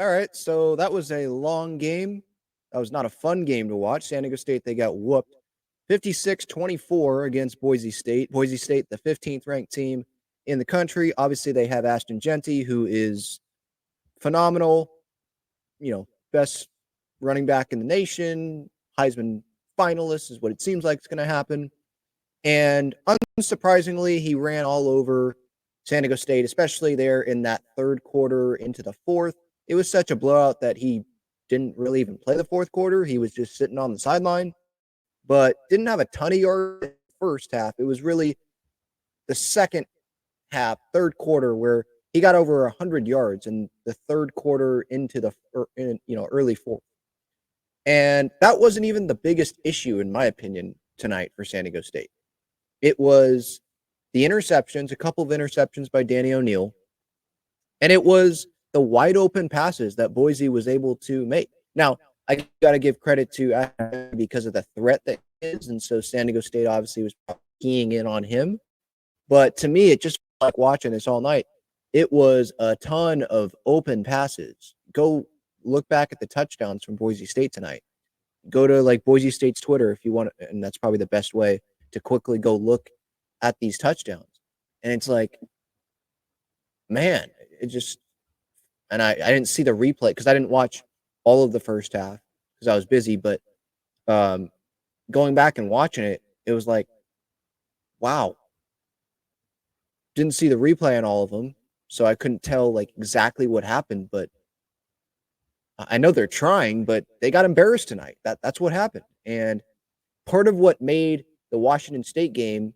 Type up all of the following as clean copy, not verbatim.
All right, so that was a long game. That was not a fun game to watch. San Diego State, they got whooped 56-24 against Boise State. Boise State, the 15th ranked team in the country. Obviously, they have Ashton Genty, who is phenomenal, best running back in the nation, Heisman finalist is what it seems like it's going to happen. And unsurprisingly, he ran all over San Diego State, especially there in that third quarter into the fourth. It was such a blowout that he didn't really even play the fourth quarter. He was just sitting on the sideline, but didn't have a ton of yards in the first half. It was really the second half, third quarter, where he got over 100 yards in the third quarter into the early fourth. And that wasn't even the biggest issue, in my opinion, tonight for San Diego State. It was the interceptions, a couple of interceptions by Danny O'Neal, and it was the wide open passes that Boise was able to make. Now, I got to give credit to because of the threat that he is, and so San Diego State obviously was keying in on him. But to me, it just like watching this all night. It was a ton of open passes. Go look back at the touchdowns from Boise State tonight. Go to like Boise State's Twitter if you want, and that's probably the best way to quickly go look at these touchdowns. And it's like, man, it just, and I didn't see the replay because I didn't watch all of the first half because I was busy. But going back and watching it, it was like, wow. Didn't see the replay on all of them, so I couldn't tell like exactly what happened. But I know they're trying, but they got embarrassed tonight. That's what happened. And part of what made the Washington State game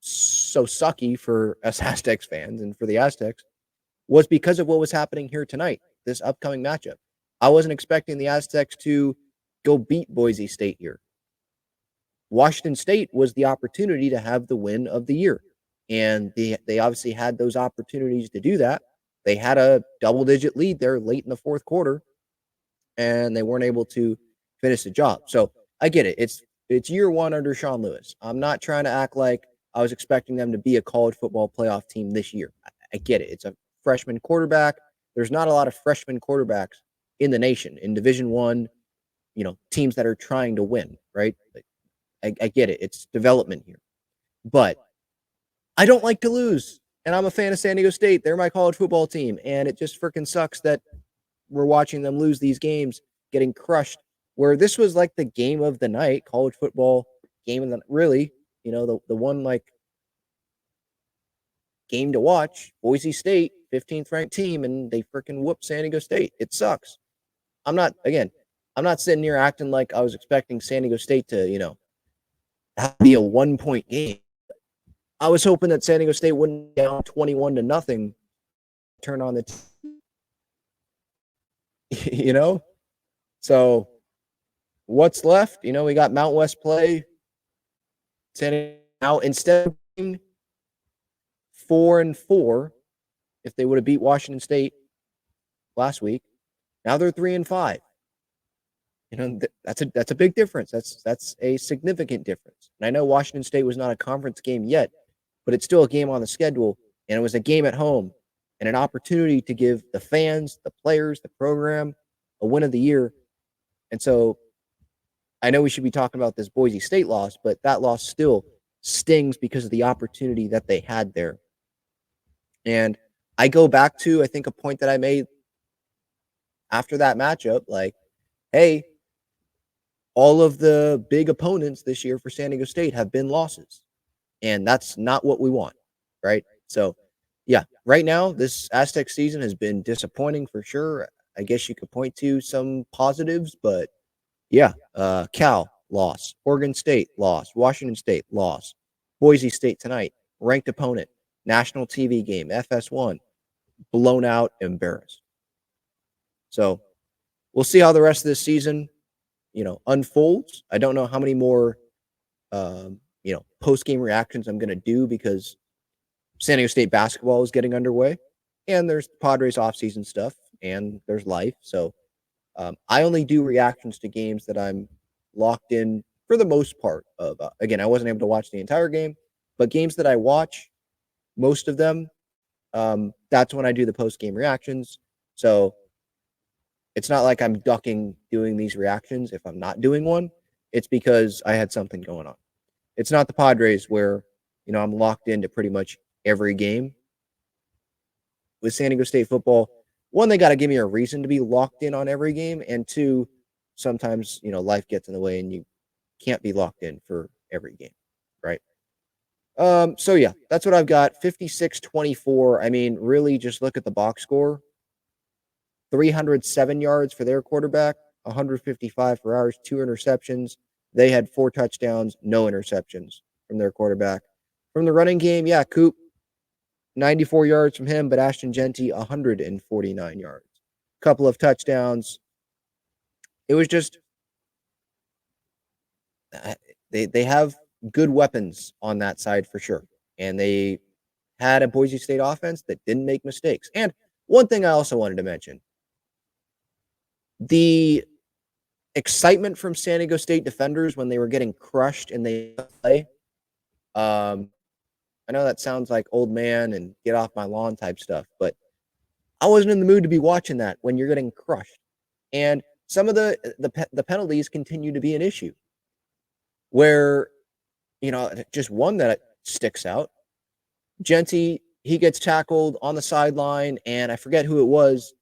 so sucky for us Aztecs fans and for the Aztecs was because of what was happening here tonight, this upcoming matchup. I wasn't expecting the Aztecs to go beat Boise State here. Washington State was the opportunity to have the win of the year. And they obviously had those opportunities to do that. They had a double-digit lead there late in the fourth quarter, and they weren't able to finish the job. So I get it. It's year one under Sean Lewis. I'm not trying to act like I was expecting them to be a college football playoff team this year. I get it. It's a freshman quarterback. There's not a lot of freshman quarterbacks in the nation in Division I, teams that are trying to win, right? I get it. It's development here. But I don't like to lose, and I'm a fan of San Diego State. They're my college football team, and it just freaking sucks that we're watching them lose these games, getting crushed, where this was like the game of the night, college football game of the really, the one like game to watch, Boise State, 15th ranked team, and they freaking whoop San Diego State. It sucks. I'm not sitting here acting like I was expecting San Diego State to, be a 1-point game. I was hoping that San Diego State wouldn't be down 21-0, turn on the So what's left? We got Mount West play. Now instead of being 4-4, if they would have beat Washington State last week, now they're 3-5. That's a big difference. That's a significant difference. And I know Washington State was not a conference game yet, but it's still a game on the schedule, and it was a game at home and an opportunity to give the fans, the players, the program a win of the year. And so I know we should be talking about this Boise State loss, but that loss still stings because of the opportunity that they had there. And I go back to, I think, a point that I made after that matchup, like, hey, all of the big opponents this year for San Diego State have been losses. And that's not what we want, right? So, yeah, right now, this Aztec season has been disappointing for sure. I guess you could point to some positives, but yeah, Cal, loss. Oregon State, loss. Washington State, loss. Boise State tonight, ranked opponent. National TV game, FS1, blown out, embarrassed. So, we'll see how the rest of this season, unfolds. I don't know how many more post-game reactions I'm going to do because San Diego State basketball is getting underway, and there's Padres offseason stuff, and there's life. So I only do reactions to games that I'm locked in for the most part of. Again, I wasn't able to watch the entire game, but games that I watch, most of them, that's when I do the post-game reactions. So it's not like I'm ducking doing these reactions if I'm not doing one. It's because I had something going on. It's not the Padres where, I'm locked into pretty much every game. With San Diego State football, one, they got to give me a reason to be locked in on every game. And two, sometimes, life gets in the way and you can't be locked in for every game, right? So yeah, that's what I've got. 56-24. I mean, really just look at the box score. 307 yards for their quarterback, 155 for ours, 2 interceptions. They had 4 touchdowns, no interceptions from their quarterback. From the running game, yeah, Coop, 94 yards from him, but Ashton Genty, 149 yards. Couple of touchdowns. It was just, they have good weapons on that side for sure. And they had a Boise State offense that didn't make mistakes. And one thing I also wanted to mention, the excitement from San Diego State defenders when they were getting crushed and they play. I know that sounds like old man and get off my lawn type stuff, but I wasn't in the mood to be watching that when you're getting crushed. And some of the penalties continue to be an issue where, just one that sticks out. Genty, he gets tackled on the sideline, and I forget who it was,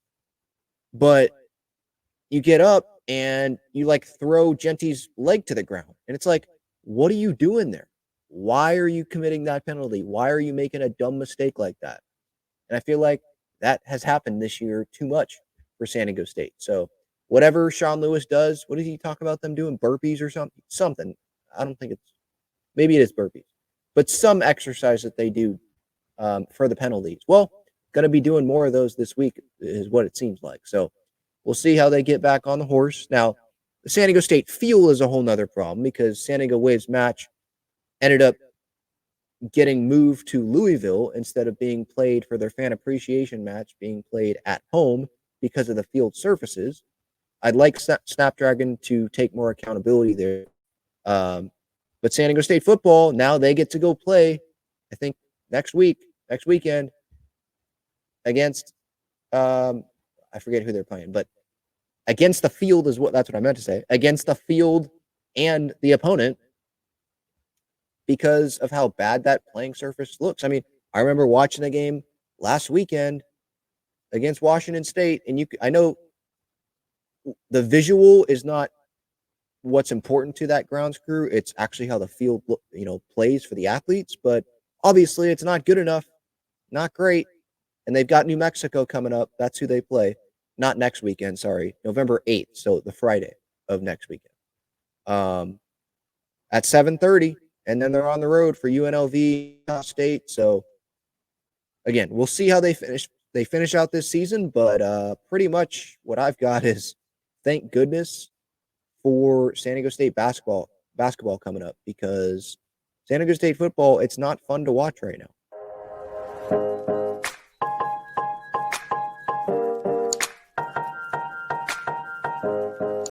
but you get up and you throw Genty's leg to the ground. And it's like, what are you doing there? Why are you committing that penalty? Why are you making a dumb mistake like that? And I feel like that has happened this year too much for San Diego State. So whatever Sean Lewis does, what did he talk about them doing? Burpees or something? Something. I don't think maybe it is burpees, but some exercise that they do for the penalties. Well, going to be doing more of those this week is what it seems like. So we'll see how they get back on the horse. Now, the San Diego State field is a whole nother problem because San Diego Wave's match ended up getting moved to Louisville instead of being played for their fan appreciation match being played at home because of the field surfaces. I'd like Snapdragon to take more accountability there. But San Diego State football, now they get to go play, I think, next weekend against, I forget who they're playing, but against the field that's what I meant to say, against the field and the opponent because of how bad that playing surface looks. I mean, I remember watching the game last weekend against Washington State, and I know the visual is not what's important to that grounds crew. It's actually how the field, plays for the athletes, but obviously it's not good enough, not great. And they've got New Mexico coming up. That's who they play. Not next weekend, sorry, November 8th, so the Friday of next weekend. At 7:30, and then they're on the road for UNLV State. So again, we'll see how they finish out this season, but pretty much what I've got is thank goodness for San Diego State basketball coming up, because San Diego State football, it's not fun to watch right now.